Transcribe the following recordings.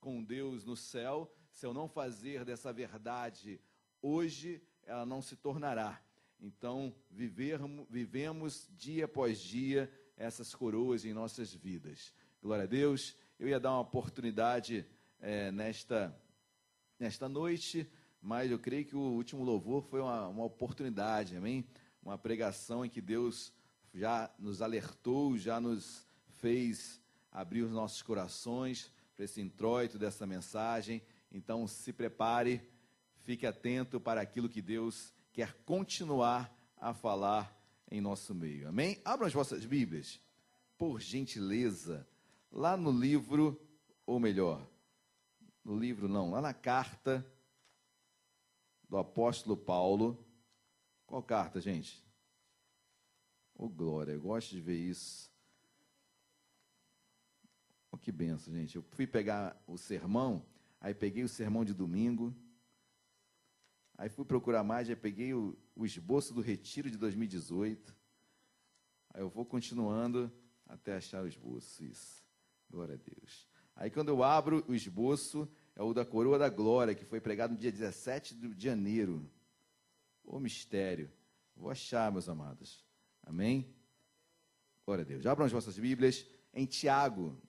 com Deus no céu, se eu não fazer dessa verdade hoje, ela não se tornará. Então, vivemos dia após dia essas coroas em nossas vidas. Glória a Deus. Eu ia dar uma oportunidade nesta noite, mas eu creio que o último louvor foi uma oportunidade, amém? Uma pregação em que Deus já nos alertou, já nos fez abrir os nossos corações para esse introito dessa mensagem. Então, se prepare, fique atento para aquilo que Deus quer continuar a falar em nosso meio, amém? Abram as vossas Bíblias, por gentileza, lá no livro, ou melhor, no livro não, lá na carta do apóstolo Paulo. Qual carta, gente? Oh, glória, eu gosto de ver isso. Oh, que benção, gente. Eu fui pegar o sermão, aí peguei o sermão de domingo, aí fui procurar mais, aí peguei o esboço do retiro de 2018, aí eu vou continuando até achar o esboço, isso. Glória a Deus. Aí quando eu abro o esboço, é o da Coroa da Glória, que foi pregado no dia 17 de janeiro. O mistério. Vou achar, meus amados. Amém? Glória a Deus. Abram as vossas Bíblias em Tiago.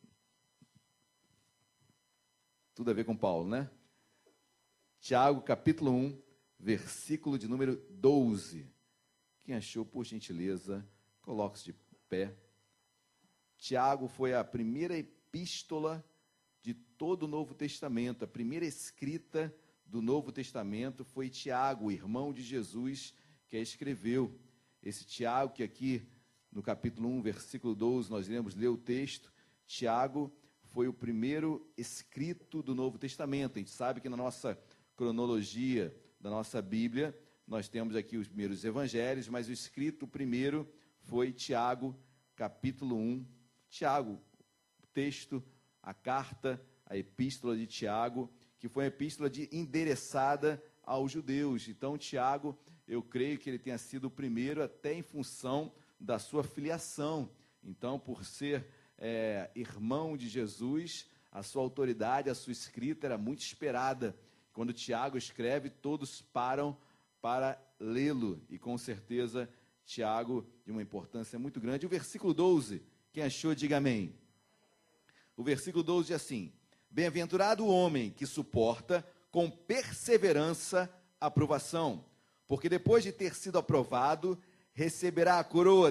Tudo a ver com Paulo, né? Tiago, capítulo 1, versículo de número 12. Quem achou, por gentileza, coloque-se de pé. Tiago foi a primeira epístola de todo o Novo Testamento. A primeira escrita do Novo Testamento foi Tiago, o irmão de Jesus, que a escreveu. Esse Tiago, que aqui no capítulo 1, versículo 12, nós iremos ler o texto. Tiago foi o primeiro escrito do Novo Testamento. A gente sabe que na nossa cronologia da nossa Bíblia, nós temos aqui os primeiros evangelhos, mas o escrito primeiro foi Tiago, capítulo 1. Tiago, o texto, a carta, a epístola de Tiago, que foi uma epístola endereçada aos judeus. Então, Tiago, eu creio que ele tenha sido o primeiro, até em função da sua filiação. Então, por ser irmão de Jesus, a sua autoridade, a sua escrita era muito esperada. Quando Tiago escreve, todos param para lê-lo. E, com certeza, Tiago, de uma importância muito grande. O versículo 12, quem achou, diga amém. O versículo 12 diz assim: bem-aventurado o homem que suporta com perseverança a aprovação, porque depois de ter sido aprovado, receberá a coroa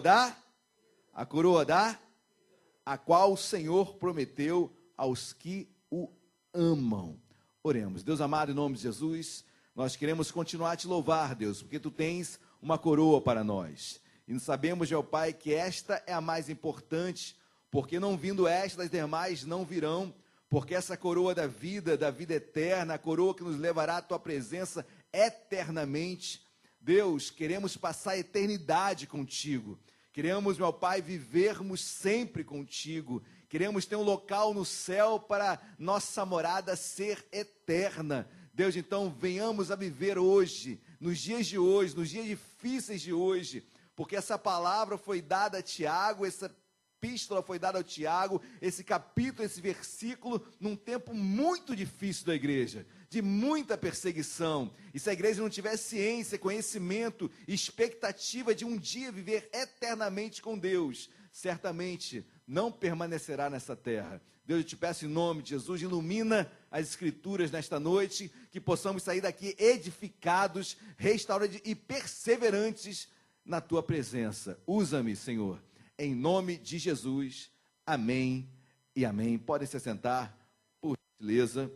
a qual o Senhor prometeu aos que o amam. Oremos. Deus amado, em nome de Jesus, nós queremos continuar a te louvar, Deus, porque tu tens uma coroa para nós. E sabemos, meu Pai, que esta é a mais importante, porque não vindo esta, as demais não virão, porque essa coroa da vida eterna, a coroa que nos levará à tua presença eternamente. Deus, queremos passar a eternidade contigo. Queremos, meu Pai, vivermos sempre contigo. Queremos ter um local no céu para nossa morada ser eterna. Deus, então, venhamos a viver hoje, nos dias de hoje, nos dias difíceis de hoje, porque essa palavra foi dada a Tiago, essa epístola foi dada ao Tiago, esse capítulo, esse versículo, num tempo muito difícil da igreja, de muita perseguição. E se a igreja não tiver ciência, conhecimento, expectativa de um dia viver eternamente com Deus, certamente não permanecerá nessa terra. Deus, eu te peço em nome de Jesus, ilumina as escrituras nesta noite, que possamos sair daqui edificados, restaurados e perseverantes na tua presença. Usa-me, Senhor, em nome de Jesus. Amém e amém. Podem se assentar, por gentileza.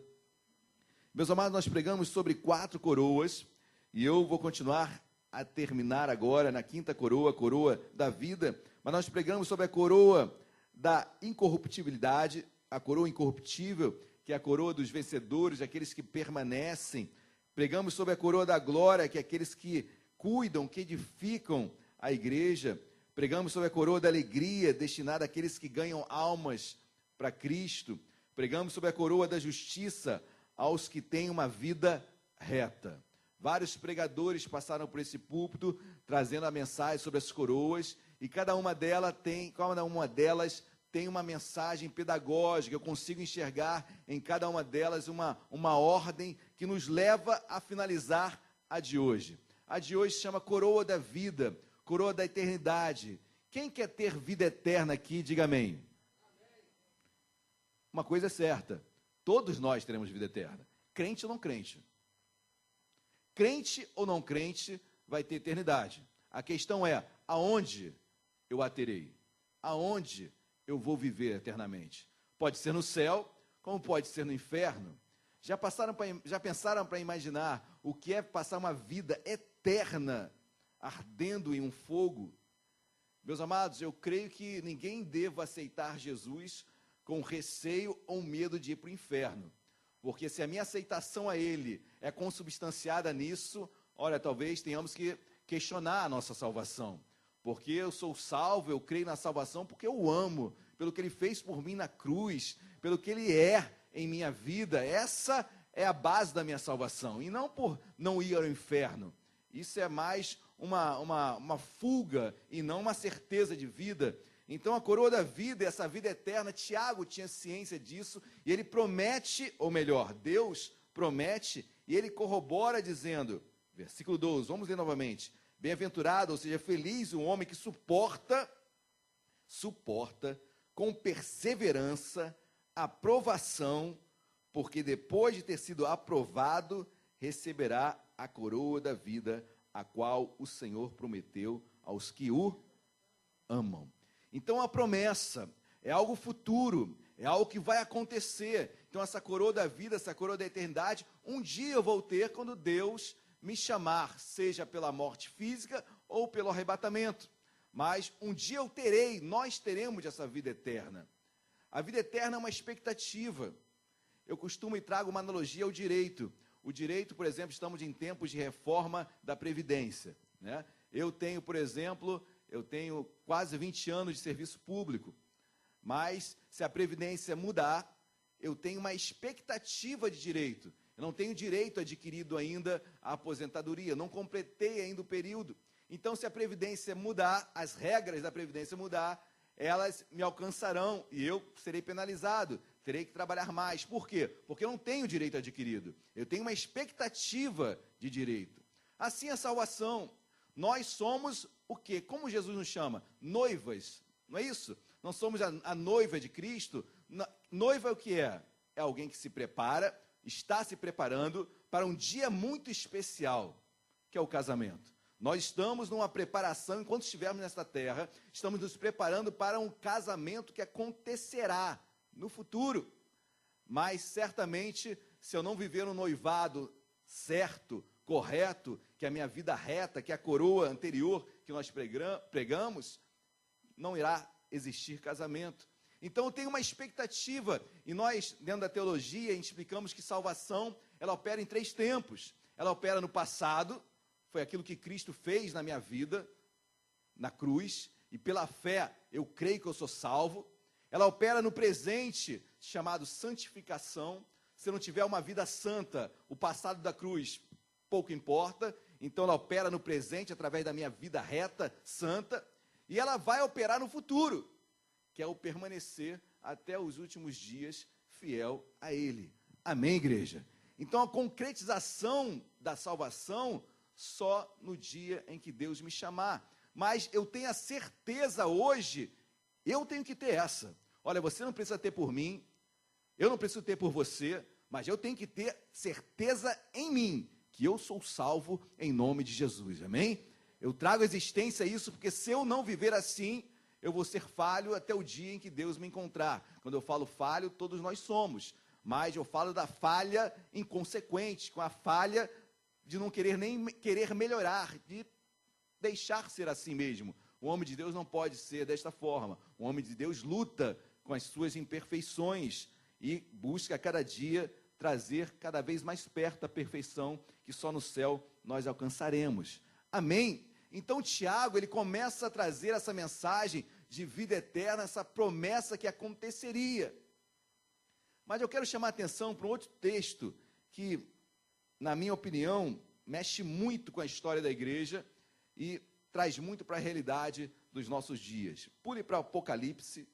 Meus amados, nós pregamos sobre 4 coroas, e eu vou continuar a terminar agora na 5ª coroa, a coroa da vida, mas nós pregamos sobre a coroa da incorruptibilidade, a coroa incorruptível, que é a coroa dos vencedores, aqueles que permanecem. Pregamos sobre a coroa da glória, que é aqueles que cuidam, que edificam a igreja. Pregamos sobre a coroa da alegria, destinada àqueles que ganham almas para Cristo. Pregamos sobre a coroa da justiça, aos que têm uma vida reta. Vários pregadores passaram por esse púlpito, trazendo a mensagem sobre as coroas, e cada uma delas tem uma mensagem pedagógica, eu consigo enxergar em cada uma delas uma ordem que nos leva a finalizar a de hoje. A de hoje se chama Coroa da Vida, Coroa da Eternidade. Quem quer ter vida eterna aqui, diga amém. Uma coisa é certa, todos nós teremos vida eterna, crente ou não crente. Crente ou não crente vai ter eternidade. A questão é, aonde eu a terei? Aonde eu vou viver eternamente? Pode ser no céu, como pode ser no inferno. Já pensaram para imaginar o que é passar uma vida eterna ardendo em um fogo? Meus amados, eu creio que ninguém deva aceitar Jesus com receio ou medo de ir para o inferno. Porque se a minha aceitação a Ele é consubstanciada nisso, olha, talvez tenhamos que questionar a nossa salvação. Porque eu sou salvo, eu creio na salvação porque eu o amo, pelo que Ele fez por mim na cruz, pelo que Ele é em minha vida. Essa é a base da minha salvação, e não por não ir ao inferno. Isso é mais uma fuga e não uma certeza de vida. Então a coroa da vida, essa vida eterna, Tiago tinha ciência disso, e ele promete, ou melhor, Deus promete, e ele corrobora dizendo, versículo 12, vamos ler novamente, bem-aventurado, ou seja, feliz o homem que suporta com perseverança a provação, porque depois de ter sido aprovado, receberá a coroa da vida, a qual o Senhor prometeu aos que o amam. Então a promessa é algo futuro, é algo que vai acontecer. Então essa coroa da vida, essa coroa da eternidade, um dia eu vou ter quando Deus me chamar, seja pela morte física ou pelo arrebatamento. Mas um dia eu terei, nós teremos essa vida eterna. A vida eterna é uma expectativa. Eu costumo e trago uma analogia ao direito. O direito, por exemplo, estamos em tempos de reforma da Previdência, né? Eu tenho, por exemplo, quase 20 anos de serviço público, mas se a Previdência mudar, eu tenho uma expectativa de direito. Eu não tenho direito adquirido ainda à aposentadoria, não completei ainda o período. Então, se a Previdência mudar, as regras da Previdência mudar, elas me alcançarão e eu serei penalizado, terei que trabalhar mais. Por quê? Porque eu não tenho direito adquirido, eu tenho uma expectativa de direito. Assim a salvação, nós somos o quê? Como Jesus nos chama? Noivas, não é isso? Nós somos a noiva de Cristo. Noiva é o que é? É alguém que se prepara, está se preparando para um dia muito especial, que é o casamento. Nós estamos numa preparação, enquanto estivermos nesta terra, estamos nos preparando para um casamento que acontecerá no futuro. Mas, certamente, se eu não viver um noivado certo, correto, que é a minha vida reta, que é a coroa anterior que nós pregamos, não irá existir casamento. Então, eu tenho uma expectativa, e nós, dentro da teologia, explicamos que salvação, ela opera em 3 tempos. Ela opera no passado, foi aquilo que Cristo fez na minha vida, na cruz, e pela fé eu creio que eu sou salvo. Ela opera no presente, chamado santificação. Se eu não tiver uma vida santa, o passado da cruz pouco importa. Então ela opera no presente, através da minha vida reta, santa. E ela vai operar no futuro, que é o permanecer até os últimos dias fiel a Ele. Amém, igreja? Então a concretização da salvação só no dia em que Deus me chamar. Mas eu tenho a certeza hoje, eu tenho que ter essa. Olha, você não precisa ter por mim, eu não preciso ter por você, mas eu tenho que ter certeza em mim, que eu sou salvo em nome de Jesus, amém? Eu trago à existência isso, porque se eu não viver assim, eu vou ser falho até o dia em que Deus me encontrar. Quando eu falo falho, todos nós somos, mas eu falo da falha inconsequente, com a falha de não querer nem querer melhorar, de deixar ser assim mesmo. O homem de Deus não pode ser desta forma. O homem de Deus luta com as suas imperfeições e busca a cada dia trazer cada vez mais perto a perfeição que só no céu nós alcançaremos. Amém? Então Tiago, ele começa a trazer essa mensagem de vida eterna, essa promessa que aconteceria. Mas eu quero chamar a atenção para um outro texto que, na minha opinião, mexe muito com a história da igreja e traz muito para a realidade dos nossos dias. Pule para o Apocalipse,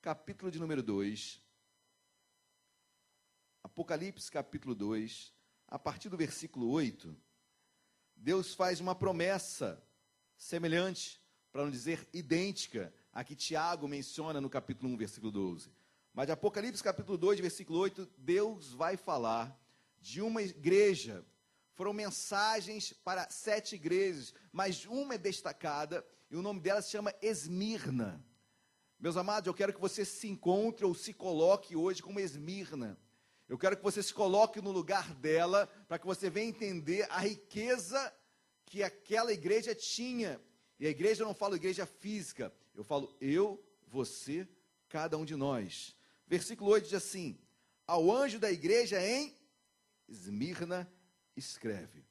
capítulo de número 2. Apocalipse, capítulo 2, a partir do versículo 8, Deus faz uma promessa semelhante, para não dizer idêntica, a que Tiago menciona no capítulo 1, versículo 12. Mas de Apocalipse, capítulo 2, versículo 8, Deus vai falar de uma igreja. Foram mensagens para 7 igrejas, mas uma é destacada, e o nome dela se chama Esmirna. Meus amados, eu quero que você se encontre ou se coloque hoje como Esmirna. Eu quero que você se coloque no lugar dela, para que você venha entender a riqueza que aquela igreja tinha. E a igreja, eu não falo igreja física, eu falo eu, você, cada um de nós. Versículo 8 diz assim: ao anjo da igreja em Esmirna escreve.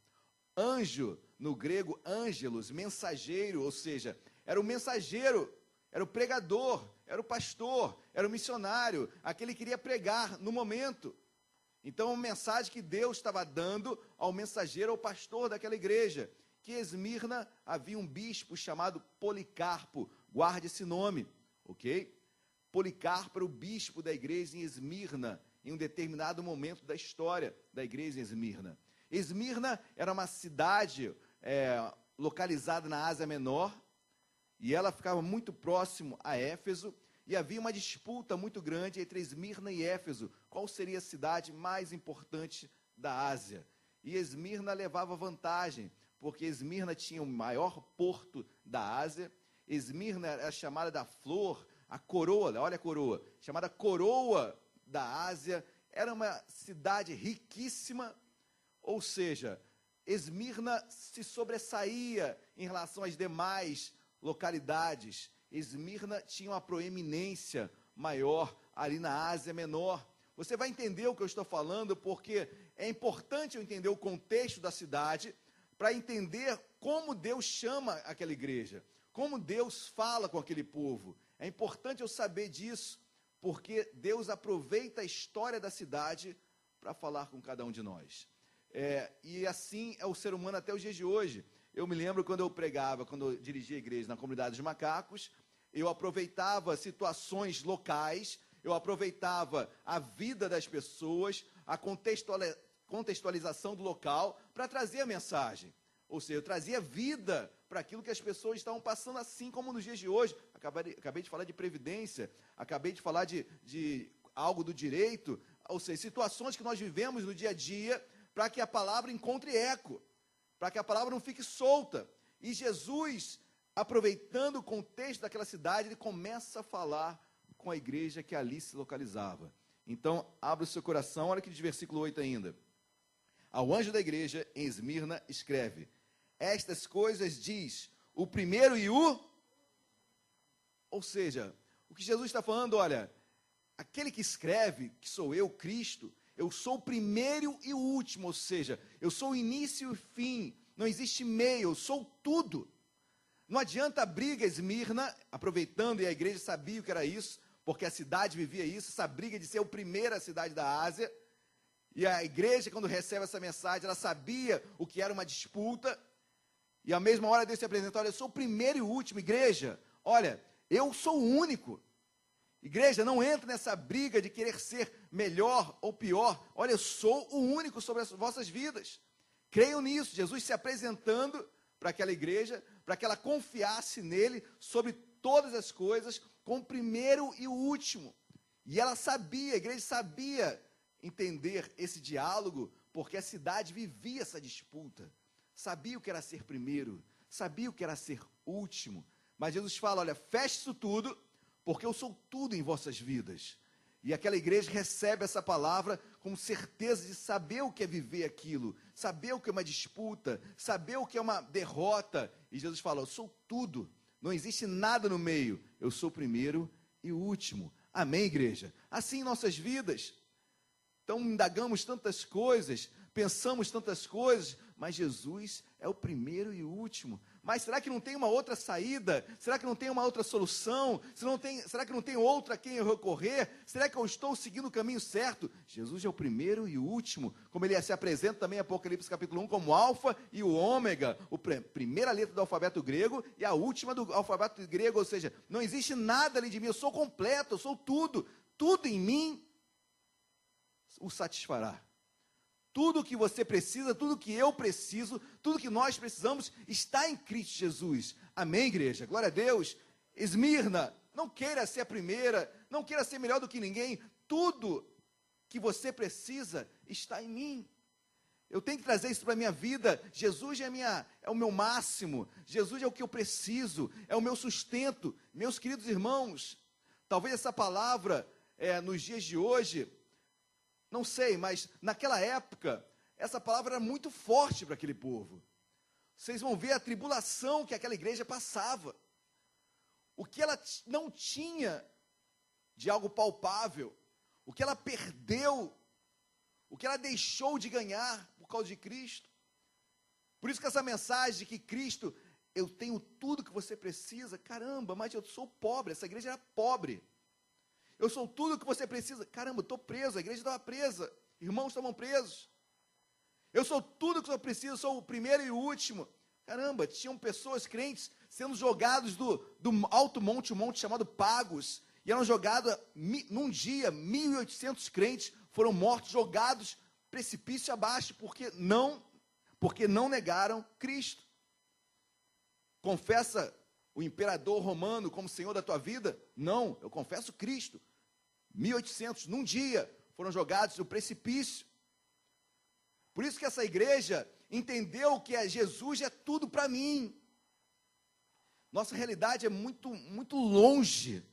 Anjo, no grego, ângelos, mensageiro, ou seja, era o mensageiro, era o pregador, era o pastor, era o missionário, aquele que iria pregar no momento. Então, uma mensagem que Deus estava dando ao mensageiro, ao pastor daquela igreja, que Esmirna havia um bispo chamado Policarpo, guarde esse nome, ok? Policarpo era o bispo da igreja em Esmirna, em um determinado momento da história da igreja em Esmirna. Esmirna era uma cidade localizada na Ásia Menor, e ela ficava muito próximo a Éfeso, e havia uma disputa muito grande entre Esmirna e Éfeso, qual seria a cidade mais importante da Ásia. E Esmirna levava vantagem, porque Esmirna tinha o maior porto da Ásia. Esmirna era chamada da flor, a coroa, olha a coroa, chamada coroa da Ásia, era uma cidade riquíssima, ou seja, Esmirna se sobressaía em relação às demais localidades. Esmirna tinha uma proeminência maior ali na Ásia Menor. Você vai entender o que eu estou falando, porque é importante eu entender o contexto da cidade, para entender como Deus chama aquela igreja, como Deus fala com aquele povo. É importante eu saber disso, porque Deus aproveita a história da cidade para falar com cada um de nós. E assim é o ser humano até os dias de hoje. Eu me lembro quando eu pregava, quando eu dirigia a igreja na comunidade dos macacos, eu aproveitava situações locais, eu aproveitava a vida das pessoas, a contextualização do local, para trazer a mensagem. Ou seja, eu trazia vida para aquilo que as pessoas estavam passando, assim como nos dias de hoje. Acabei de falar de previdência, acabei de falar de algo do direito, ou seja, situações que nós vivemos no dia a dia, para que a palavra encontre eco, para que a palavra não fique solta. E Jesus, aproveitando o contexto daquela cidade, ele começa a falar com a igreja que ali se localizava. Então, abre o seu coração, olha que diz versículo 8 ainda. Ao anjo da igreja em Esmirna escreve: estas coisas diz o primeiro e o... Ou seja, o que Jesus está falando, olha, aquele que escreve, que sou eu, Cristo, eu sou o primeiro e o último, ou seja, eu sou o início e o fim, não existe meio, eu sou tudo. Não adianta a briga Esmirna, aproveitando, e a igreja sabia o que era isso, porque a cidade vivia isso, essa briga de ser a primeira cidade da Ásia, e a igreja, quando recebe essa mensagem, ela sabia o que era uma disputa, e à mesma hora Deus se apresenta: olha, eu sou o primeiro e o último. Igreja, olha, eu sou o único. Igreja, não entra nessa briga de querer ser melhor ou pior. Olha, eu sou o único sobre as vossas vidas. Creiam nisso. Jesus se apresentando para aquela igreja, para que ela confiasse nele sobre todas as coisas, como o primeiro e o último. E ela sabia, a igreja sabia entender esse diálogo, porque a cidade vivia essa disputa. Sabia o que era ser primeiro, sabia o que era ser último. Mas Jesus fala: olha, feche isso tudo, porque eu sou tudo em vossas vidas. E aquela igreja recebe essa palavra com certeza de saber o que é viver aquilo, saber o que é uma disputa, saber o que é uma derrota. E Jesus fala: eu sou tudo, não existe nada no meio, eu sou o primeiro e o último. Amém, igreja? Assim em nossas vidas. Então indagamos tantas coisas, pensamos tantas coisas, mas Jesus é o primeiro e o último. mas será que não tem uma outra saída? Será que não tem uma outra solução? Será que não tem outra a quem eu recorrer? Será que eu estou seguindo o caminho certo? Jesus é o primeiro e o último, como ele se apresenta também em Apocalipse capítulo 1, como Alfa e o Ômega, a primeira letra do alfabeto grego e a última do alfabeto grego, ou seja, não existe nada além de mim, eu sou completo, eu sou tudo, tudo em mim o satisfará. Tudo que você precisa, tudo que eu preciso, tudo que nós precisamos está em Cristo Jesus. Amém, igreja? Glória a Deus. Esmirna, não queira ser a primeira, não queira ser melhor do que ninguém. Tudo que você precisa está em mim. Eu tenho que trazer isso para a minha vida. Jesus é o meu máximo. Jesus é o que eu preciso, é o meu sustento. Meus queridos irmãos, talvez essa palavra, nos dias de hoje, não sei, mas naquela época, essa palavra era muito forte para aquele povo. Vocês vão ver a tribulação que aquela igreja passava. O que ela não tinha de algo palpável, o que ela perdeu, o que ela deixou de ganhar por causa de Cristo. Por isso que essa mensagem de que Cristo, eu tenho tudo que você precisa, caramba, mas eu sou pobre, essa igreja era pobre. Eu sou tudo que você precisa. Caramba, eu estou preso, a igreja estava presa. Irmãos estavam presos. Eu sou tudo que eu preciso, sou o primeiro e o último. Caramba, tinham pessoas crentes sendo jogados do alto monte, um monte chamado Pagos. E eram jogados, num dia, 1.800 crentes foram mortos, jogados precipício abaixo, porque não negaram Cristo. Confessa o imperador romano como Senhor da tua vida? Não, eu confesso Cristo. 1.800 num dia foram jogados no precipício. Por isso que essa igreja entendeu que Jesus é tudo para mim. Nossa realidade é muito, muito longe,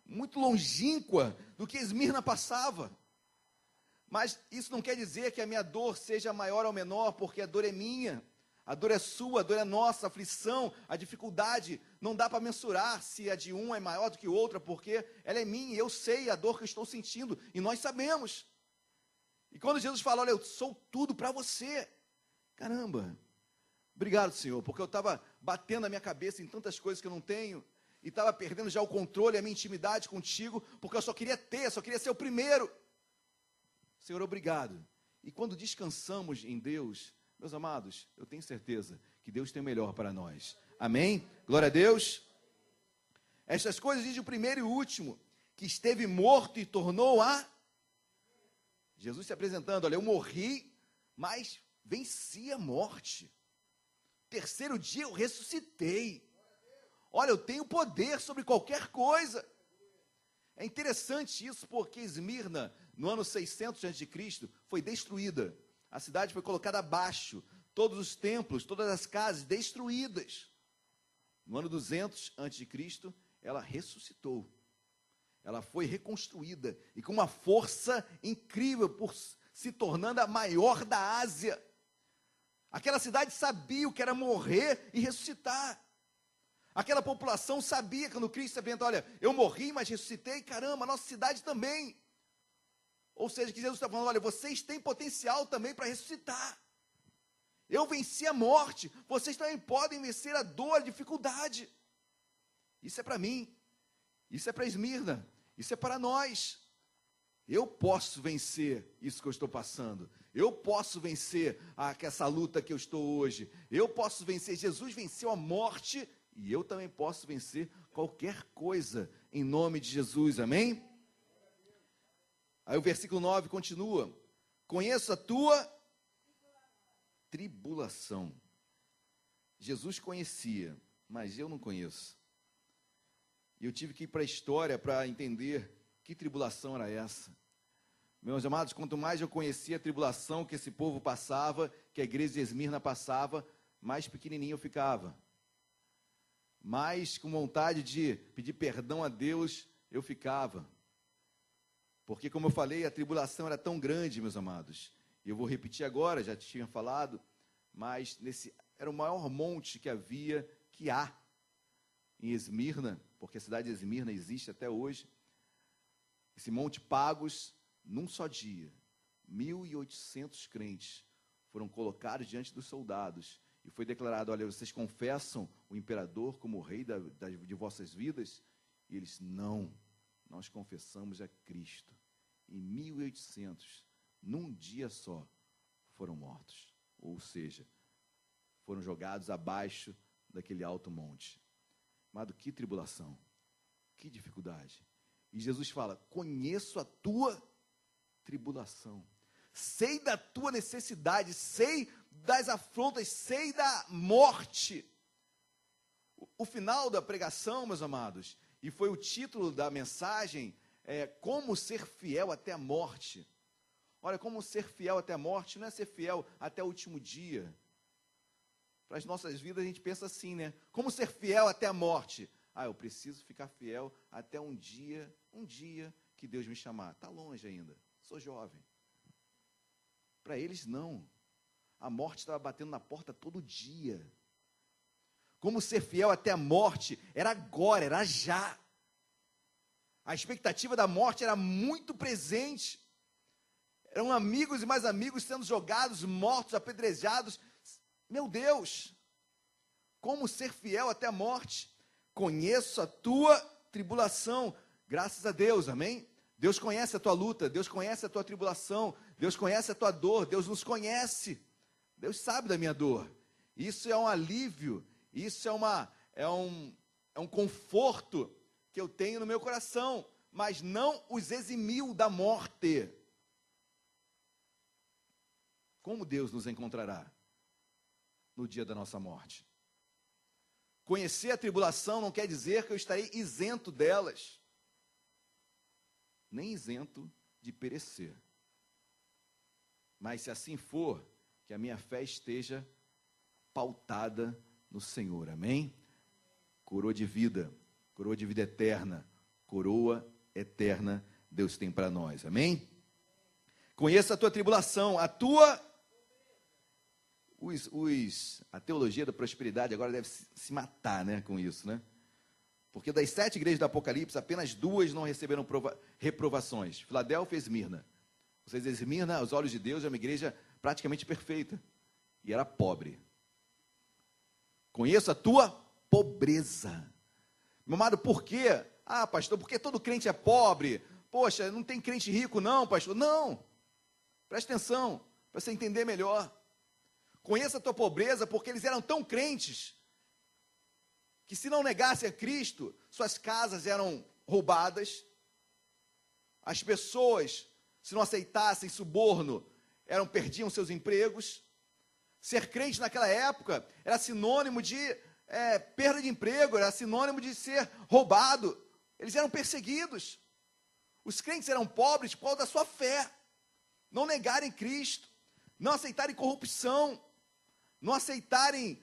muito longínqua do que Esmirna passava. Mas isso não quer dizer que a minha dor seja maior ou menor, porque a dor é minha. A dor é sua, a dor é nossa, a aflição, a dificuldade, não dá para mensurar se a de um é maior do que outra, porque ela é minha, eu sei a dor que eu estou sentindo, e nós sabemos. E quando Jesus fala, olha, eu sou tudo para você, caramba, obrigado, Senhor, porque eu estava batendo a minha cabeça em tantas coisas que eu não tenho, e estava perdendo já o controle, a minha intimidade contigo, porque eu só queria ser o primeiro. Senhor, obrigado. E quando descansamos em Deus, meus amados, eu tenho certeza que Deus tem o melhor para nós. Amém? Glória a Deus. Estas coisas diz o primeiro e o último, que esteve morto e tornou a... Jesus se apresentando, olha, eu morri, mas venci a morte. Terceiro dia eu ressuscitei. Olha, eu tenho poder sobre qualquer coisa. É interessante isso, porque Esmirna, no ano 600 a.C., foi destruída. A cidade foi colocada abaixo, todos os templos, todas as casas destruídas. No ano 200 a.C., ela ressuscitou. Ela foi reconstruída e com uma força incrível, por se tornando a maior da Ásia. Aquela cidade sabia o que era morrer e ressuscitar. Aquela população sabia, quando Cristo se apresenta, olha, eu morri, mas ressuscitei, caramba, a nossa cidade também. Ou seja, que Jesus está falando, olha, vocês têm potencial também para ressuscitar. Eu venci a morte, vocês também podem vencer a dor, a dificuldade. Isso é para mim, isso é para Esmirna, isso é para nós. Eu posso vencer isso que eu estou passando. Eu posso vencer essa luta que eu estou hoje. Eu posso vencer, Jesus venceu a morte e eu também posso vencer qualquer coisa em nome de Jesus, amém? Aí o versículo 9 continua, conheço a tua tribulação. Jesus conhecia, mas eu não conheço. E eu tive que ir para a história para entender que tribulação era essa. Meus amados, quanto mais eu conhecia a tribulação que esse povo passava, que a igreja de Esmirna passava, mais pequenininho eu ficava. Mais com vontade de pedir perdão a Deus eu ficava. Porque, como eu falei, a tribulação era tão grande, meus amados. E eu vou repetir agora, já tinha falado, mas era o maior monte que há em Esmirna, porque a cidade de Esmirna existe até hoje. Esse monte Pagos, num só dia, 1.800 crentes foram colocados diante dos soldados e foi declarado: olha, vocês confessam o imperador como o rei de vossas vidas? E eles: não, nós confessamos a Cristo. Em 1800, num dia só, foram mortos. Ou seja, foram jogados abaixo daquele alto monte. Amado, que tribulação, que dificuldade. E Jesus fala: conheço a tua tribulação, sei da tua necessidade, sei das afrontas, sei da morte. O final da pregação, meus amados, e foi o título da mensagem, como ser fiel até a morte. Olha, como ser fiel até a morte não é ser fiel até o último dia. Para as nossas vidas a gente pensa assim, né? Como ser fiel até a morte? Eu preciso ficar fiel até um dia que Deus me chamar. Está longe ainda, sou jovem. Para eles não. A morte estava batendo na porta todo dia. Como ser fiel até a morte era agora, era já. A expectativa da morte era muito presente. Eram amigos e mais amigos sendo jogados, mortos, apedrejados. Meu Deus, como ser fiel até a morte? Conheço a tua tribulação. Graças a Deus, amém? Deus conhece a tua luta, Deus conhece a tua tribulação, Deus conhece a tua dor, Deus nos conhece. Deus sabe da minha dor. Isso é um alívio, isso é um conforto que eu tenho no meu coração, mas não os eximiu da morte. Como Deus nos encontrará no dia da nossa morte? Conhecer a tribulação não quer dizer que eu estarei isento delas, nem isento de perecer. Mas se assim for, que a minha fé esteja pautada no Senhor, amém? Coroa de vida eterna, coroa eterna Deus tem para nós, amém? Conheça a tua tribulação, a teologia da prosperidade agora deve se matar, né, com isso, né? Porque das 7 igrejas do Apocalipse, apenas 2 não receberam reprovações. Filadélfia e Esmirna. Vocês, Esmirna, aos olhos de Deus, é uma igreja praticamente perfeita. E era pobre. Conheço a tua pobreza. Meu amado, por quê? Pastor, porque todo crente é pobre? Poxa, não tem crente rico não, pastor? Não. Presta atenção, para você entender melhor. Conheça a tua pobreza, porque eles eram tão crentes, que se não negassem a Cristo, suas casas eram roubadas, as pessoas, se não aceitassem suborno, perdiam seus empregos. Ser crente naquela época era sinônimo de perda de emprego, era sinônimo de ser roubado. Eles eram perseguidos. Os crentes eram pobres por causa da sua fé, não negarem Cristo, não aceitarem corrupção, não aceitarem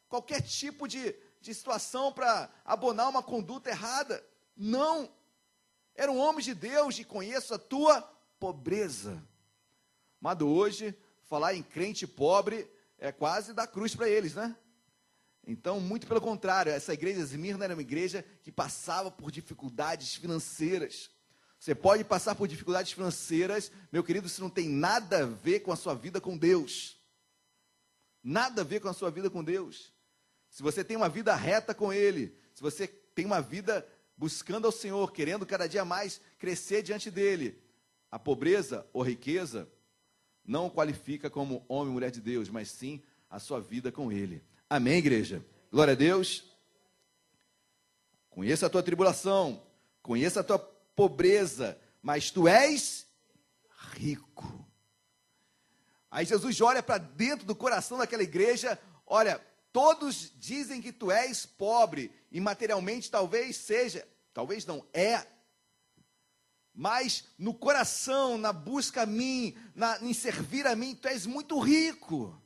qualquer tipo de situação para abonar uma conduta errada. Não, eram homens de Deus. E conheço a tua pobreza. Amado, hoje, falar em crente pobre é quase dar cruz para eles, né? Então, muito pelo contrário, essa igreja de Esmirna era uma igreja que passava por dificuldades financeiras. Você pode passar por dificuldades financeiras, meu querido, isso não tem nada a ver com a sua vida com Deus. Nada a ver com a sua vida com Deus. Se você tem uma vida reta com Ele, se você tem uma vida buscando ao Senhor, querendo cada dia mais crescer diante dEle, a pobreza ou riqueza não o qualifica como homem ou mulher de Deus, mas sim a sua vida com Ele. Amém, igreja? Glória a Deus. Conheça a tua tribulação, conheça a tua pobreza, mas tu és rico. Aí Jesus olha para dentro do coração daquela igreja, olha, todos dizem que tu és pobre, e materialmente talvez seja, talvez não, mas no coração, na busca a mim, em servir a mim, tu és muito rico.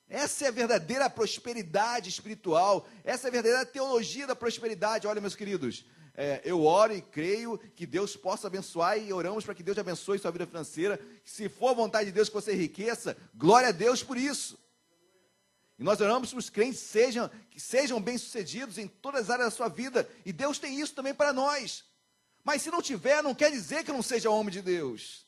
Essa é a verdadeira prosperidade espiritual, essa é a verdadeira teologia da prosperidade. Olha, meus queridos, eu oro e creio que Deus possa abençoar, e oramos para que Deus abençoe sua vida financeira. Se for a vontade de Deus que você enriqueça, glória a Deus por isso. E nós oramos para os crentes que sejam bem-sucedidos em todas as áreas da sua vida, e Deus tem isso também para nós. Mas se não tiver, não quer dizer que eu não seja homem de Deus.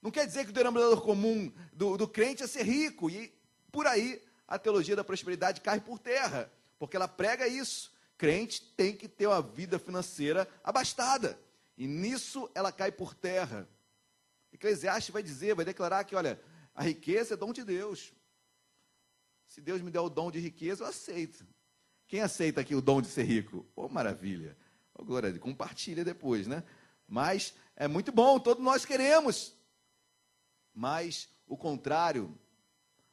Não quer dizer que o denominador comum do crente é ser rico, e por aí a teologia da prosperidade cai por terra, porque ela prega isso. Crente tem que ter uma vida financeira abastada, e nisso ela cai por terra. Eclesiastes vai dizer, vai declarar que, olha, a riqueza é dom de Deus. Se Deus me der o dom de riqueza, eu aceito. Quem aceita aqui o dom de ser rico? Oh, maravilha. Oh, glória a Deus. Compartilha depois, né? Mas é muito bom, todos nós queremos. Mas o contrário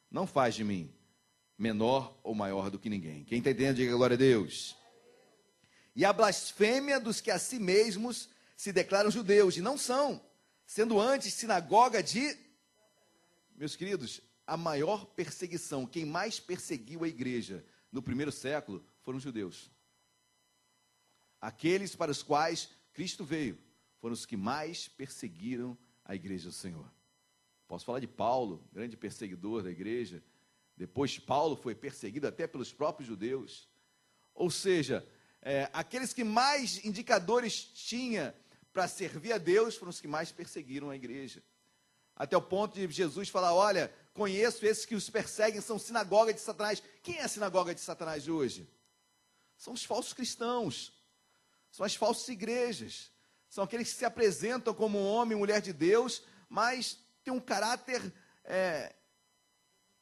não faz de mim menor ou maior do que ninguém. Quem está entendendo, diga glória a Deus. E a blasfêmia dos que a si mesmos se declaram judeus, e não são, sendo antes sinagoga de... Meus queridos, a maior perseguição, quem mais perseguiu a igreja no primeiro século foram os judeus. Aqueles para os quais Cristo veio foram os que mais perseguiram a igreja do Senhor. Posso falar de Paulo, grande perseguidor da igreja. Depois Paulo foi perseguido até pelos próprios judeus. Ou seja, aqueles que mais indicadores tinha para servir a Deus foram os que mais perseguiram a igreja. Até o ponto de Jesus falar, olha, conheço esses que os perseguem, são sinagoga de Satanás. Quem é a sinagoga de Satanás de hoje? São os falsos cristãos, são as falsas igrejas, são aqueles que se apresentam como homem e mulher de Deus, mas tem um caráter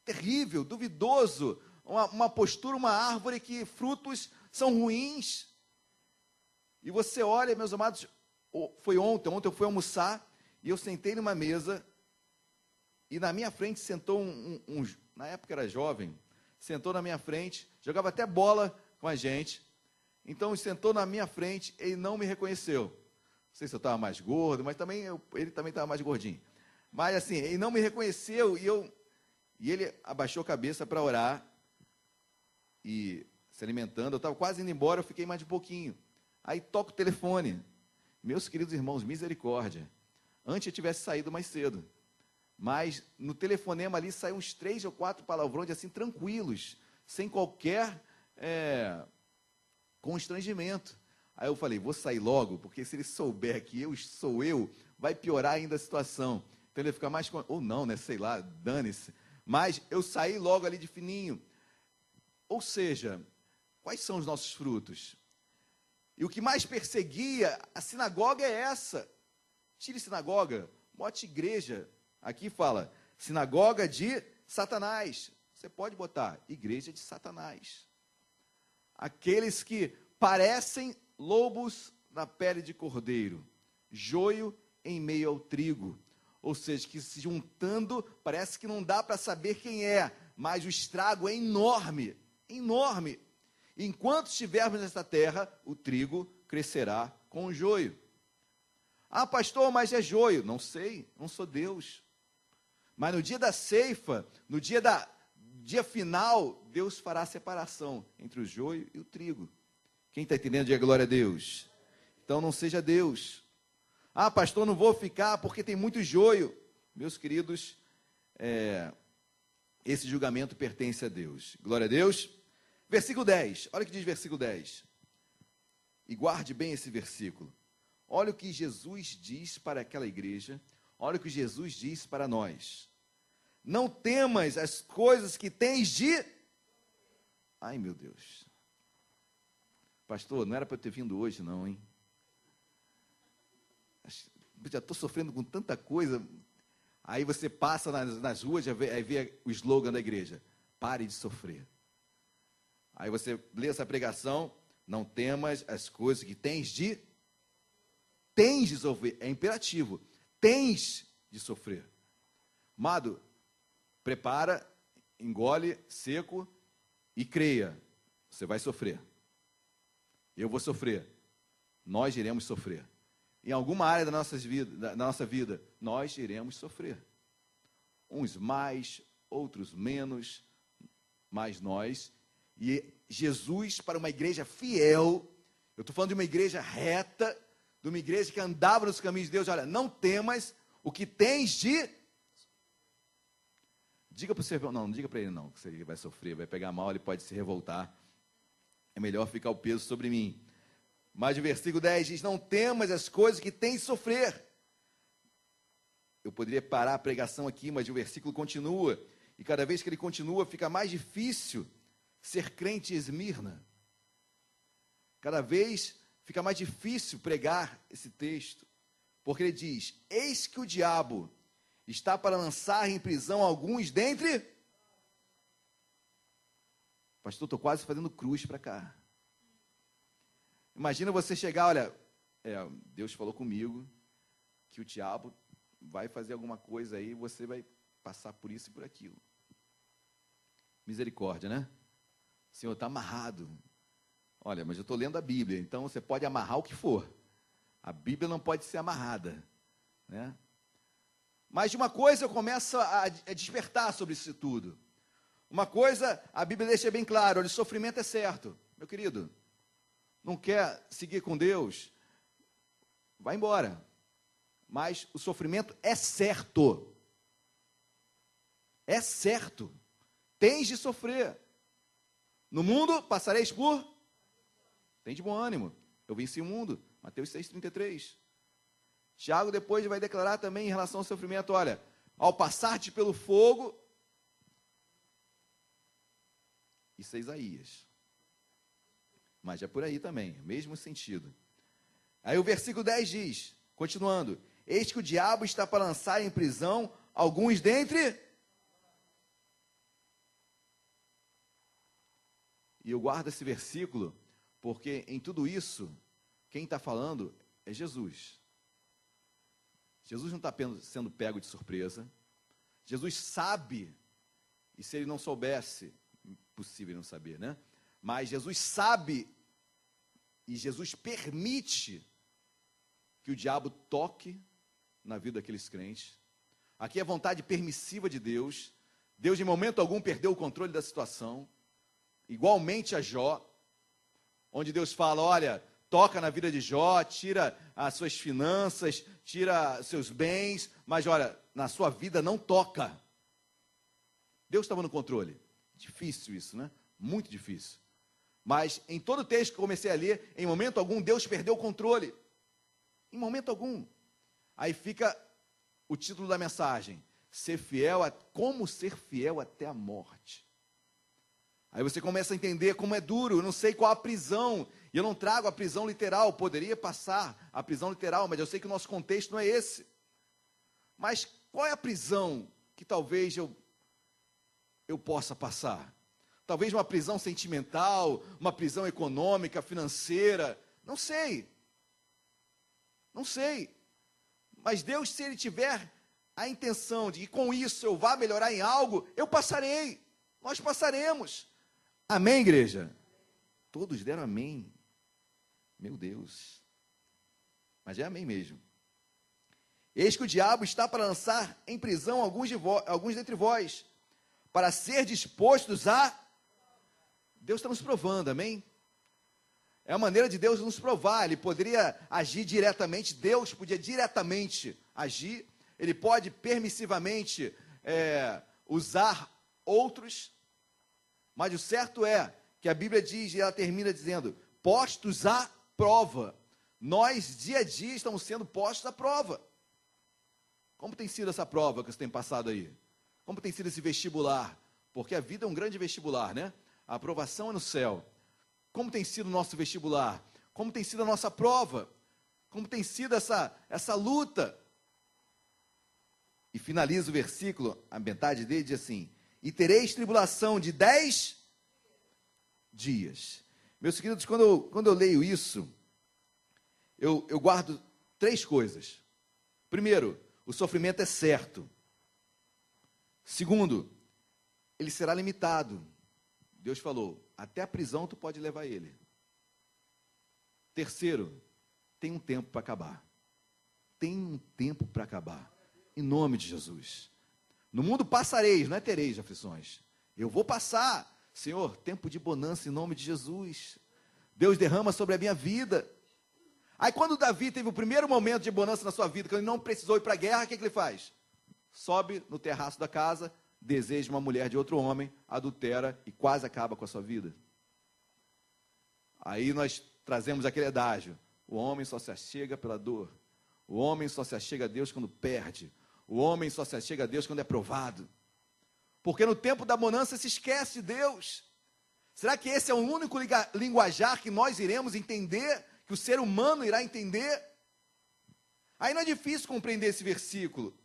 terrível, duvidoso, uma postura, uma árvore que frutos são ruins. E você olha, meus amados, foi ontem eu fui almoçar, e eu sentei numa mesa, e na minha frente sentou na época era jovem, sentou na minha frente, jogava até bola com a gente, então sentou na minha frente, ele não me reconheceu. Não sei se eu estava mais gordo, mas também ele também estava mais gordinho. Mas assim, ele não me reconheceu, e ele abaixou a cabeça para orar, e se alimentando, eu estava quase indo embora, eu fiquei mais de pouquinho. Aí toca o telefone. Meus queridos irmãos, misericórdia. Antes eu tivesse saído mais cedo. Mas no telefonema ali saíram uns 3 ou 4 palavrões assim, tranquilos, sem qualquer constrangimento. Aí eu falei, vou sair logo, porque se ele souber que sou eu, vai piorar ainda a situação. Então ele vai ficar mais... Ou não, né? Sei lá, dane-se. Mas eu saí logo ali de fininho. Ou seja, quais são os nossos frutos? E o que mais perseguia, a sinagoga é essa. Tire sinagoga, bote igreja. Aqui fala, sinagoga de Satanás. Você pode botar, igreja de Satanás. Aqueles que parecem lobos na pele de cordeiro, joio em meio ao trigo. Ou seja, que se juntando, parece que não dá para saber quem é, mas o estrago é enorme, enorme. Enquanto estivermos nesta terra, o trigo crescerá com o joio. Ah, pastor, mas é joio. Não sei, não sou Deus. Mas no dia da ceifa, no dia final, Deus fará a separação entre o joio e o trigo. Quem está entendendo, diga glória a Deus. Então não seja Deus. Ah, pastor, não vou ficar porque tem muito joio. Meus queridos, esse julgamento pertence a Deus. Glória a Deus. Versículo 10, olha o que diz versículo 10. E guarde bem esse versículo. Olha o que Jesus diz para aquela igreja, olha o que Jesus diz para nós. Não temas as coisas que tens de... Ai, meu Deus. Pastor, não era para eu ter vindo hoje, não, hein? Já estou sofrendo com tanta coisa. Aí você passa nas ruas, aí vê o slogan da igreja. Pare de sofrer. Aí você lê essa pregação, não temas as coisas que tens de sofrer. É imperativo. Tens de sofrer. Amado, prepara, engole seco e creia. Você vai sofrer. Eu vou sofrer. Nós iremos sofrer. Em alguma área da nossa vida, nós iremos sofrer. Uns mais, outros menos, mas nós... E Jesus, para uma igreja fiel, eu estou falando de uma igreja reta, de uma igreja que andava nos caminhos de Deus, olha, não temas o que tens de... Diga para o seu irmão, não diga para ele não, que ele vai sofrer, vai pegar mal, ele pode se revoltar. É melhor ficar o peso sobre mim. Mas o versículo 10 diz, não temas as coisas que tens de sofrer. Eu poderia parar a pregação aqui, mas o versículo continua. E cada vez que ele continua, fica mais difícil ser crente em Esmirna. Cada vez fica mais difícil pregar esse texto. Porque ele diz: eis que o diabo está para lançar em prisão alguns dentre... Pastor, estou quase fazendo cruz para cá. Imagina você chegar, olha, Deus falou comigo que o diabo vai fazer alguma coisa aí, você vai passar por isso e por aquilo. Misericórdia, né? O Senhor está amarrado. Olha, mas eu estou lendo a Bíblia, então você pode amarrar o que for. A Bíblia não pode ser amarrada, né? Mas de uma coisa eu começo a despertar sobre isso tudo. Uma coisa, a Bíblia deixa bem claro: olha, o sofrimento é certo. Meu querido, não quer seguir com Deus? Vai embora. Mas o sofrimento é certo. É certo. Tens de sofrer. No mundo passareis por... Tem de bom ânimo. Eu venci o mundo. Mateus 6,33. Tiago depois vai declarar também em relação ao sofrimento: olha, ao passar-te pelo fogo... Isso é Isaías. Mas é por aí também, mesmo sentido. Aí o versículo 10 diz, continuando: eis que o diabo está para lançar em prisão alguns dentre... E eu guardo esse versículo porque em tudo isso, quem está falando é Jesus. Jesus não está sendo pego de surpresa. Jesus sabe, e se ele não soubesse, impossível não saber, né? Mas Jesus sabe e Jesus permite que o diabo toque na vida daqueles crentes. Aqui é a vontade permissiva de Deus. Deus em momento algum perdeu o controle da situação. Igualmente a Jó, onde Deus fala: olha, toca na vida de Jó, tira as suas finanças, tira seus bens, mas olha, na sua vida não toca. Deus estava no controle. Difícil isso, né? Muito difícil. Mas em todo o texto que eu comecei a ler, em momento algum Deus perdeu o controle. Em momento algum. Aí fica o título da mensagem: como ser fiel até a morte. Aí você começa a entender como é duro. Eu não sei qual a prisão, e eu não trago a prisão literal. Poderia passar a prisão literal, mas eu sei que o nosso contexto não é esse. Mas qual é a prisão que talvez eu possa passar? Talvez uma prisão sentimental, uma prisão econômica, financeira, não sei. Não sei. Mas Deus, se Ele tiver a intenção de que com isso eu vá melhorar em algo, eu passarei. Nós passaremos. Amém, igreja? Todos deram amém. Meu Deus. Mas é amém mesmo. Eis que o diabo está para lançar em prisão alguns dentre vós, para ser dispostos a... Deus está nos provando, amém? É a maneira de Deus nos provar. Ele poderia agir diretamente, Deus podia diretamente agir, Ele pode permissivamente usar outros, mas o certo é que a Bíblia diz, e ela termina dizendo, postos à prova. Nós, dia a dia, estamos sendo postos à prova. Como tem sido essa prova que você tem passado aí? Como tem sido esse vestibular? Porque a vida é um grande vestibular, né? A aprovação é no céu. Como tem sido o nosso vestibular? Como tem sido a nossa prova? Como tem sido essa luta? E finaliza o versículo, a metade dele diz assim, e tereis tribulação de 10 dias. Meus queridos, quando eu leio isso, eu guardo 3 coisas. Primeiro, o sofrimento é certo. Segundo, ele será limitado. Deus falou, até a prisão tu pode levar ele. Terceiro, tem um tempo para acabar. Tem um tempo para acabar. Em nome de Jesus. No mundo passareis, não é tereis aflições. Eu vou passar. Senhor, tempo de bonança em nome de Jesus. Deus derrama sobre a minha vida. Aí quando Davi teve o primeiro momento de bonança na sua vida, quando ele não precisou ir para a guerra, o que ele faz? Sobe no terraço da casa, deseja uma mulher de outro homem, adultera e quase acaba com a sua vida. Aí nós trazemos aquele adágio, o homem só se achega pela dor, o homem só se achega a Deus quando perde, o homem só se achega a Deus quando é provado. Porque no tempo da bonança se esquece de Deus. Será que esse é o único linguajar que nós iremos entender, que o ser humano irá entender? Aí não é difícil compreender esse versículo.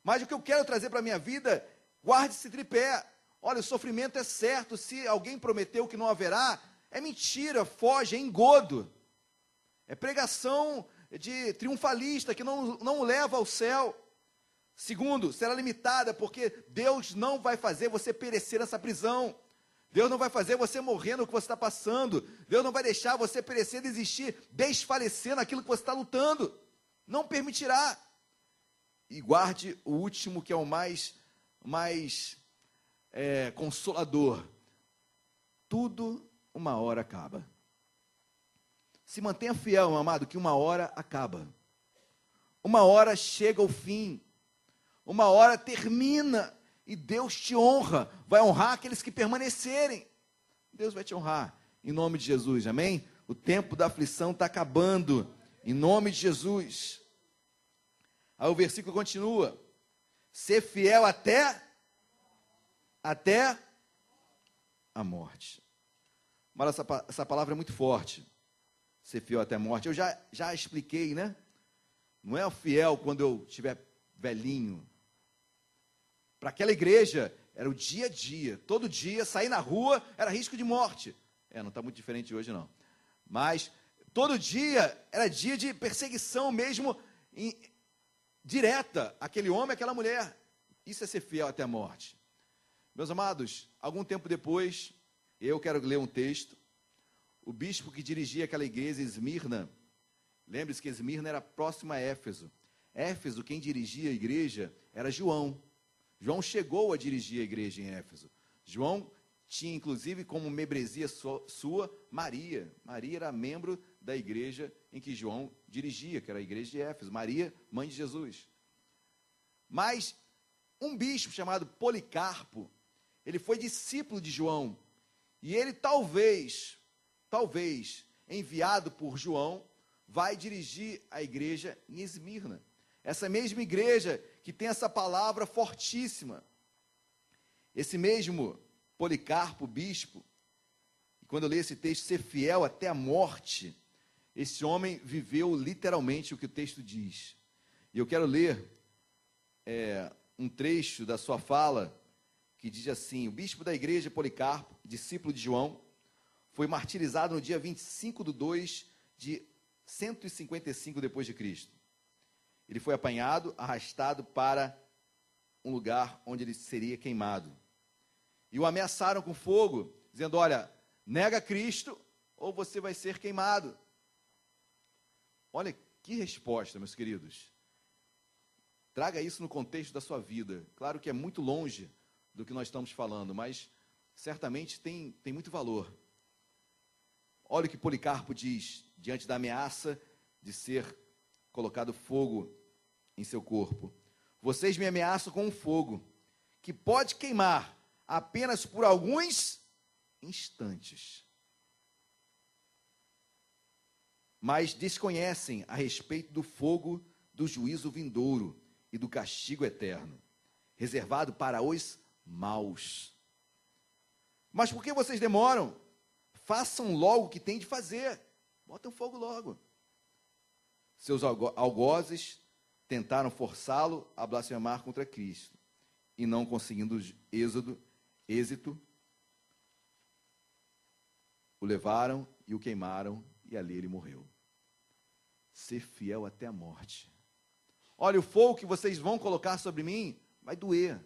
Mas o que eu quero trazer para a minha vida, guarde esse tripé. Olha, o sofrimento é certo, se alguém prometeu que não haverá, é mentira, foge, é engodo. É pregação de triunfalista que não leva ao céu. Segundo, será limitada, porque Deus não vai fazer você perecer nessa prisão. Deus não vai fazer você morrer no que você está passando. Deus não vai deixar você perecer, desistir, desfalecer naquilo que você está lutando. Não permitirá. E guarde o último, que é o mais consolador. Tudo uma hora acaba. Se mantenha fiel, meu amado, que uma hora acaba. Uma hora chega ao fim. Uma hora termina. E Deus te honra. Vai honrar aqueles que permanecerem. Deus vai te honrar. Em nome de Jesus, amém? O tempo da aflição está acabando. Em nome de Jesus. Aí o versículo continua. Ser fiel até a morte. Mas essa palavra é muito forte. Ser fiel até a morte. Eu já expliquei, né? Não é o fiel quando eu estiver velhinho. Para aquela igreja, era o dia a dia. Todo dia, sair na rua, era risco de morte. Não está muito diferente hoje, não. Mas, todo dia, era dia de perseguição mesmo, direta. Aquele homem, aquela mulher. Isso é ser fiel até a morte. Meus amados, algum tempo depois, eu quero ler um texto. O bispo que dirigia aquela igreja, Esmirna, lembre-se que Esmirna era próxima a Éfeso. Éfeso, quem dirigia a igreja, era João. João chegou a dirigir a igreja em Éfeso. João tinha, inclusive, como membresia sua, Maria. Maria era membro da igreja em que João dirigia, que era a igreja de Éfeso. Maria, mãe de Jesus. Mas um bispo chamado Policarpo, ele foi discípulo de João. E ele talvez, enviado por João, vai dirigir a igreja em Esmirna. Essa mesma igreja que tem essa palavra fortíssima. Esse mesmo Policarpo, bispo, quando eu leio esse texto, ser fiel até a morte, esse homem viveu literalmente o que o texto diz. E eu quero ler um trecho da sua fala, que diz assim: o bispo da igreja, Policarpo, discípulo de João, foi martirizado no dia 25/2 de 155 depois de Cristo. Ele foi apanhado, arrastado para um lugar onde ele seria queimado. E o ameaçaram com fogo, dizendo: olha, nega Cristo ou você vai ser queimado. Olha que resposta, meus queridos. Traga isso no contexto da sua vida. Claro que é muito longe do que nós estamos falando, mas certamente tem muito valor. Olha o que Policarpo diz diante da ameaça de ser colocado fogo em seu corpo. Vocês me ameaçam com um fogo que pode queimar apenas por alguns instantes. Mas desconhecem a respeito do fogo do juízo vindouro e do castigo eterno, reservado para os maus. Mas por que vocês demoram? Façam logo o que tem de fazer. Botem fogo logo. Seus algozes tentaram forçá-lo a blasfemar contra Cristo, e não conseguindo êxito, o levaram e o queimaram, e ali ele morreu. Ser fiel até a morte. Olha, o fogo que vocês vão colocar sobre mim vai doer.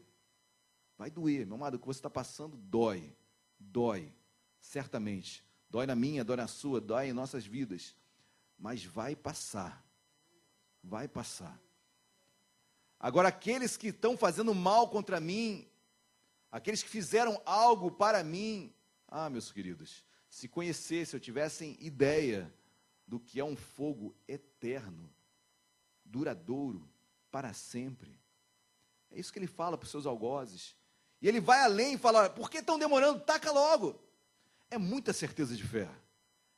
Vai doer, meu amado, o que você está passando dói. Dói, certamente. Dói na minha, dói na sua, dói em nossas vidas. Mas vai passar. Vai passar. Agora, aqueles que estão fazendo mal contra mim, aqueles que fizeram algo para mim, meus queridos, se conhecessem, ou tivessem ideia do que é um fogo eterno, duradouro, para sempre. É isso que ele fala para os seus algozes. E ele vai além e fala: por que estão demorando? Taca logo. É muita certeza de fé.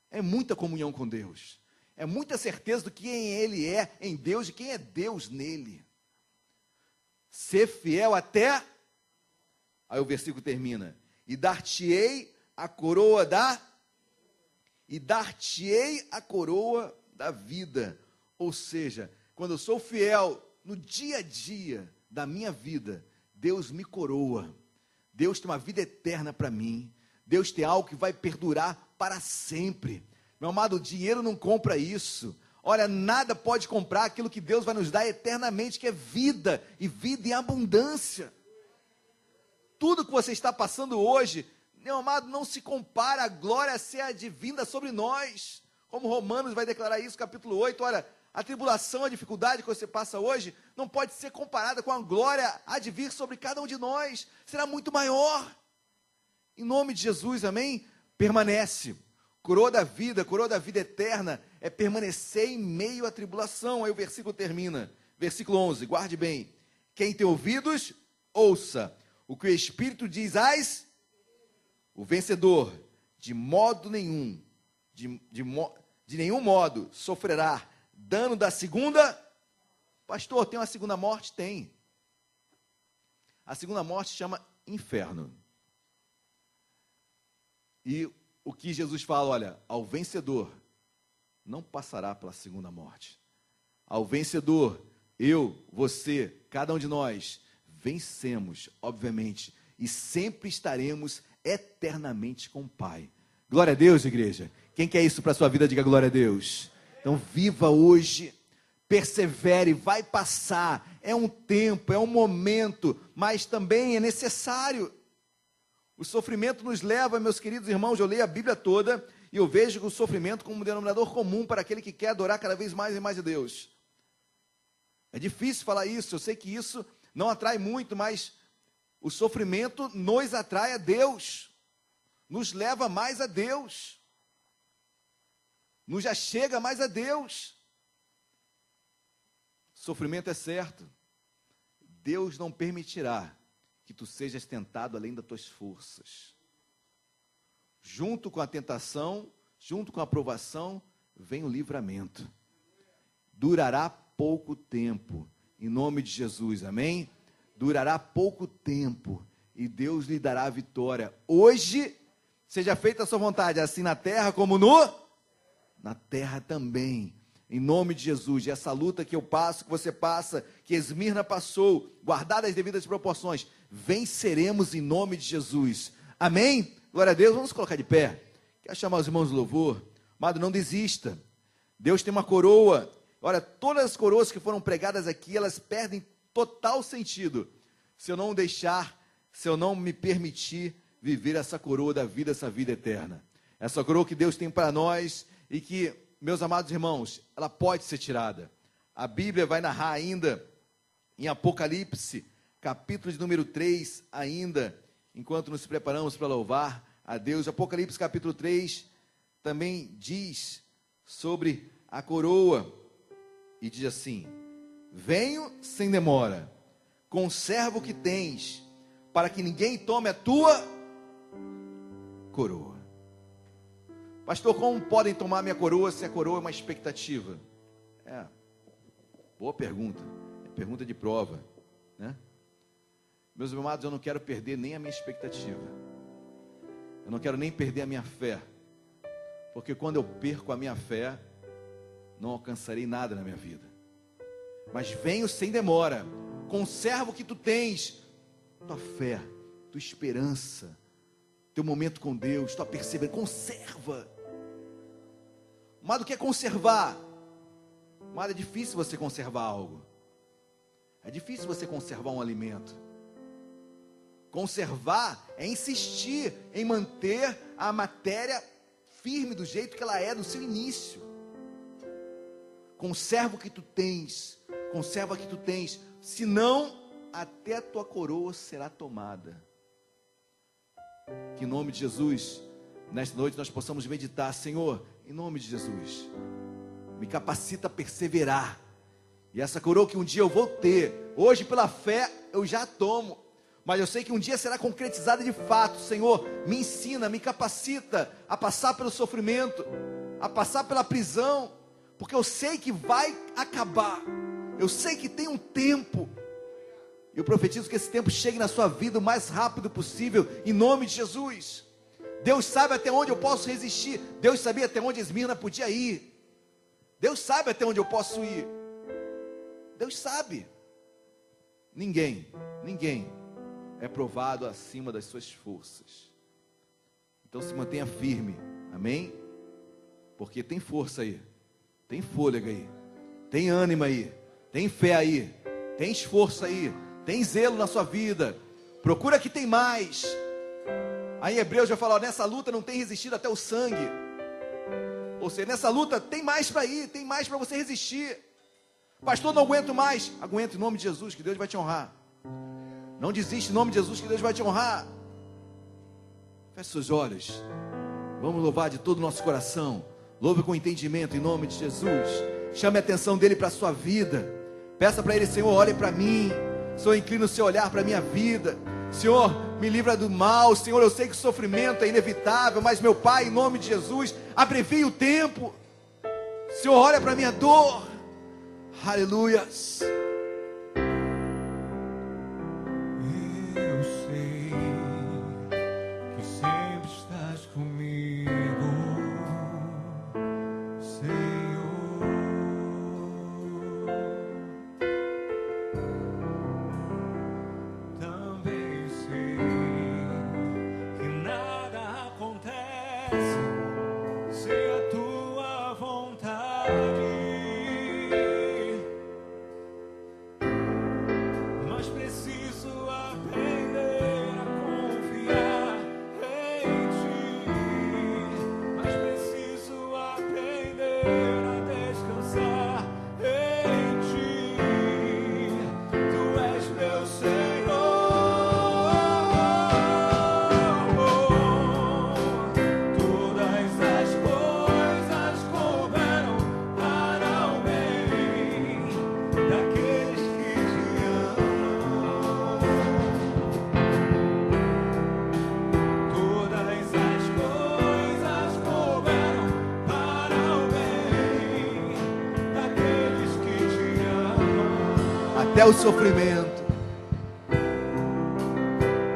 É muita comunhão com Deus. É muita certeza do quem ele é em Deus e quem é Deus nele. Ser fiel até Aí o versículo termina: e dar-te-ei a coroa da vida. Ou seja, quando eu sou fiel no dia a dia da minha vida, Deus me coroa. Deus tem uma vida eterna para mim. Deus tem algo que vai perdurar para sempre. Meu amado, o dinheiro não compra isso. Olha, nada pode comprar aquilo que Deus vai nos dar eternamente, que é vida, e vida em abundância. Tudo que você está passando hoje, meu amado, não se compara à glória a ser advinda sobre nós. Como Romanos vai declarar isso, capítulo 8, olha, a tribulação, a dificuldade que você passa hoje, não pode ser comparada com a glória a de vir sobre cada um de nós. Será muito maior. Em nome de Jesus, amém? Permanece. Coroa da vida eterna, é permanecer em meio à tribulação. Aí o versículo termina, versículo 11, guarde bem: quem tem ouvidos, ouça o que o Espírito diz o vencedor, de modo nenhum, de nenhum modo, sofrerá dano da segunda. Pastor, tem uma segunda morte? Tem. A segunda morte chama inferno. E o que Jesus fala, olha, ao vencedor não passará pela segunda morte. Ao vencedor, eu, você, cada um de nós, vencemos, obviamente, e sempre estaremos eternamente com o Pai. Glória a Deus, igreja. Quem quer isso para a sua vida, diga glória a Deus. Então, viva hoje, persevere, vai passar. É um tempo, é um momento, mas também é necessário. O sofrimento nos leva, meus queridos irmãos, eu leio a Bíblia toda e eu vejo o sofrimento como um denominador comum para aquele que quer adorar cada vez mais e mais a Deus. É difícil falar isso, eu sei que isso não atrai muito, mas o sofrimento nos atrai a Deus, nos leva mais a Deus, nos achega mais a Deus. Sofrimento é certo, Deus não permitirá que tu sejas tentado além das tuas forças. Junto com a tentação, junto com a provação, vem o livramento. Durará pouco tempo, em nome de Jesus, amém? Durará pouco tempo, e Deus lhe dará a vitória. Hoje, seja feita a sua vontade, assim na terra como na terra também. Em nome de Jesus, e essa luta que eu passo, que você passa, que Esmirna passou, guardada as devidas proporções, venceremos em nome de Jesus. Amém? Glória a Deus. Vamos colocar de pé. Quero chamar os irmãos do louvor. Amado, não desista. Deus tem uma coroa. Olha, todas as coroas que foram pregadas aqui, elas perdem total sentido se eu não deixar, se eu não me permitir viver essa coroa da vida, essa vida eterna. Essa coroa que Deus tem para nós e que, meus amados irmãos, ela pode ser tirada. A Bíblia vai narrar ainda em Apocalipse, capítulo de número 3, ainda, enquanto nos preparamos para louvar a Deus. Apocalipse capítulo 3 também diz sobre a coroa, e diz assim: venho sem demora, conserva o que tens, para que ninguém tome a tua coroa. Pastor, como podem tomar minha coroa se a coroa é uma expectativa? Boa pergunta, é pergunta de prova, né? Meus amados, eu não quero perder nem a minha expectativa, eu não quero nem perder a minha fé, porque quando eu perco a minha fé, não alcançarei nada na minha vida. Mas venho sem demora, conserva o que tu tens, tua fé, tua esperança, teu momento com Deus, tua perseverança, conserva. Amado, o que é conservar? Amado, é difícil você conservar algo, é difícil você conservar um alimento. Conservar é insistir em manter a matéria firme do jeito que ela é no seu início. Conserva o que tu tens, conserva o que tu tens, senão até a tua coroa será tomada. Que em nome de Jesus, nesta noite nós possamos meditar: Senhor, em nome de Jesus, me capacita a perseverar, e essa coroa que um dia eu vou ter, hoje pela fé eu já tomo, mas eu sei que um dia será concretizada de fato. Senhor, me ensina, me capacita a passar pelo sofrimento, a passar pela prisão, porque eu sei que vai acabar, eu sei que tem um tempo, Eu profetizo que esse tempo chegue na sua vida o mais rápido possível, em nome de Jesus. Deus sabe até onde eu posso resistir. Deus sabia até onde Esmirna podia ir. Deus sabe até onde eu posso ir. Deus sabe. Ninguém é provado acima das suas forças. Então se mantenha firme, amém? Porque tem força aí, tem fôlego aí, tem ânimo aí, tem fé aí, tem esforço aí, tem zelo na sua vida. Procura que tem mais. Aí em Hebreus já fala, ó, nessa luta não tem resistido até o sangue. Ou seja, nessa luta tem mais para ir, tem mais para você resistir. Pastor, não aguento mais. Aguenta em nome de Jesus, que Deus vai te honrar. Não desiste em nome de Jesus, que Deus vai te honrar. Feche seus olhos. Vamos louvar de todo o nosso coração. Louve com entendimento em nome de Jesus. Chame a atenção dele para a sua vida. Peça para ele, Senhor, olhe para mim. Senhor, inclina o seu olhar para a minha vida. Senhor, me livra do mal. Senhor, eu sei que o sofrimento é inevitável, mas meu Pai, em nome de Jesus, abrevie o tempo. Senhor, olha para a minha dor. Aleluias. Eu sei que sempre estás comigo, Senhor. Também sei que nada acontece sem a tua vontade. Mas preciso aprender a confiar em ti. Mas preciso aprender a descansar em ti. Tu és meu Senhor. Todas as coisas cooperam para o bem daqueles que te amam. Todas as coisas cooperam para o bem daqueles que te amam. Até o sofrimento.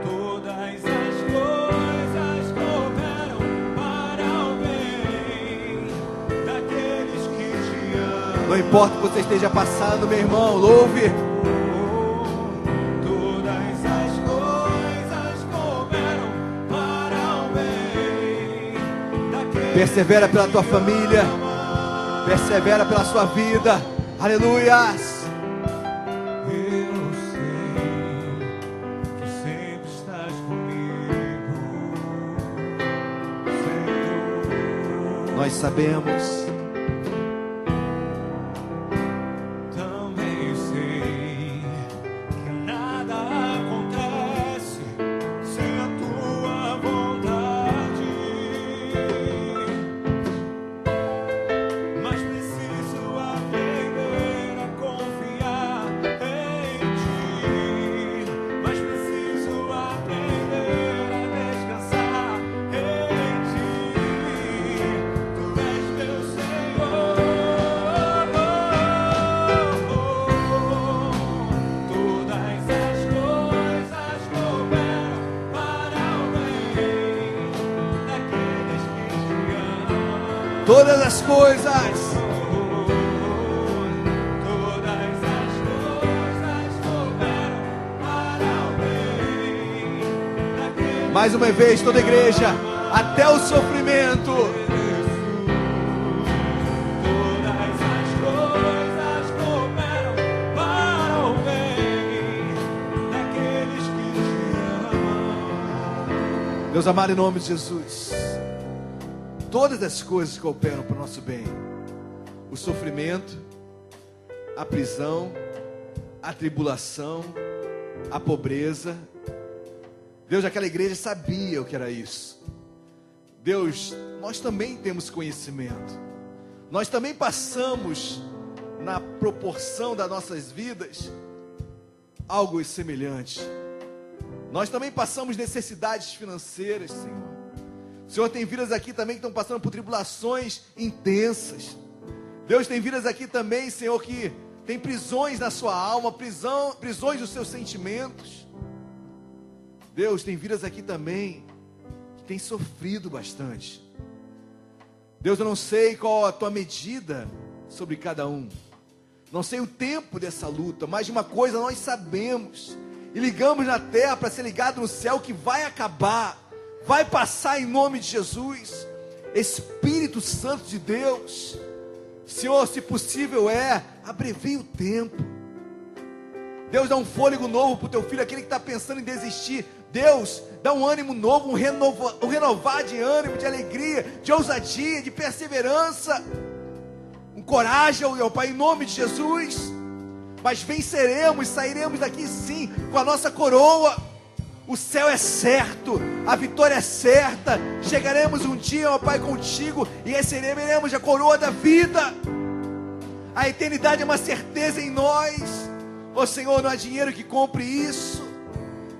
Todas as coisas cooperam para o bem daqueles que te amam. Não importa o que você esteja passando, meu irmão, louve. Todas as coisas cooperam para o bem daqueles Persevera pela tua família. Persevera pela sua vida. Aleluias. Eu sei que sempre estás comigo, Senhor. Nós sabemos. Também sei que nada acontece sem a tua vontade. Mas preciso aprender a confiar em ti. Mas preciso aprender a descansar em ti. Tu és meu Senhor. Todas as coisas cooperam para o bem daqueles que te amam. Todas as coisas. Todas as coisas cooperam para o bem daqueles Mais uma vez, toda a igreja. Até o sofrimento. Todas as coisas cooperam para o bem daqueles que te amam. Deus amado, em nome de Jesus. Todas as coisas cooperam para o nosso bem. O sofrimento, a prisão, a tribulação, a pobreza. Deus, aquela igreja sabia o que era isso. Deus, nós também temos conhecimento. Nós também passamos, na proporção das nossas vidas, algo semelhante. Nós também passamos necessidades financeiras, Senhor. Senhor, tem vidas aqui também que estão passando por tribulações intensas. Deus, tem vidas aqui também, Senhor, que tem prisões na sua alma, prisões dos seus sentimentos. Deus, tem vidas aqui também que tem sofrido bastante. Deus, eu não sei qual a tua medida sobre cada um, não sei o tempo dessa luta, mas de uma coisa nós sabemos, e ligamos na terra para ser ligado no céu, que vai acabar, vai passar em nome de Jesus. Espírito Santo de Deus, Senhor, se possível abrevia o tempo. Deus, dá um fôlego novo para o teu filho, aquele que está pensando em desistir. Deus, dá um ânimo novo, um renovar de ânimo, de alegria, de ousadia, de perseverança, um coragem, ó Pai, em nome de Jesus. Mas venceremos, sairemos daqui sim, com a nossa coroa. O céu é certo, a vitória é certa. Chegaremos um dia, ó Pai, contigo, e receberemos a coroa da vida. A eternidade é uma certeza em nós. Ó Senhor, não há dinheiro que compre isso.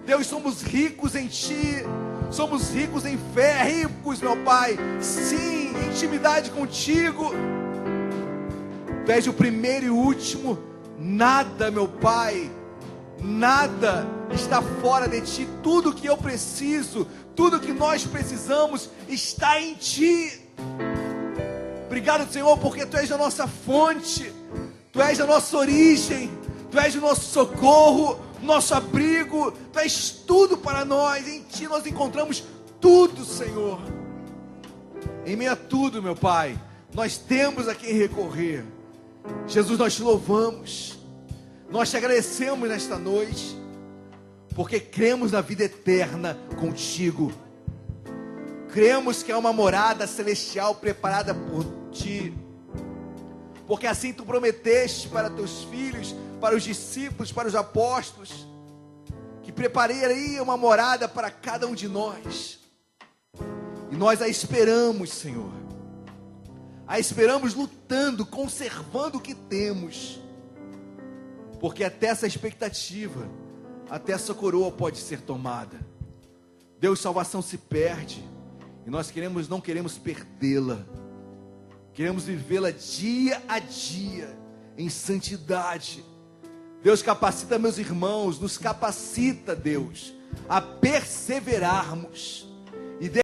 Deus, somos ricos em Ti, somos ricos em fé, ricos, meu Pai, sim, em intimidade contigo. Tu és o primeiro e o último, nada, meu Pai, nada está fora de Ti. Tudo que eu preciso, tudo que nós precisamos está em Ti. Obrigado, Senhor, porque Tu és a nossa fonte, Tu és a nossa origem, Tu és o nosso socorro, nosso abrigo, Tu és tudo para nós. Em Ti nós encontramos tudo, Senhor. Em meio a tudo, meu Pai, nós temos a quem recorrer. Jesus, nós Te louvamos, nós Te agradecemos nesta noite, porque cremos na vida eterna contigo. Cremos que há uma morada celestial preparada por Ti, porque assim Tu prometeste para Teus filhos, para os discípulos, para os apóstolos, que prepararia uma morada para cada um de nós. E nós a esperamos, Senhor, a esperamos lutando, conservando o que temos, porque até essa expectativa, até essa coroa pode ser tomada. Deus, salvação se perde, e nós não queremos perdê-la, queremos vivê-la dia a dia, em santidade. Deus, capacita meus irmãos, nos capacita, Deus, a perseverarmos,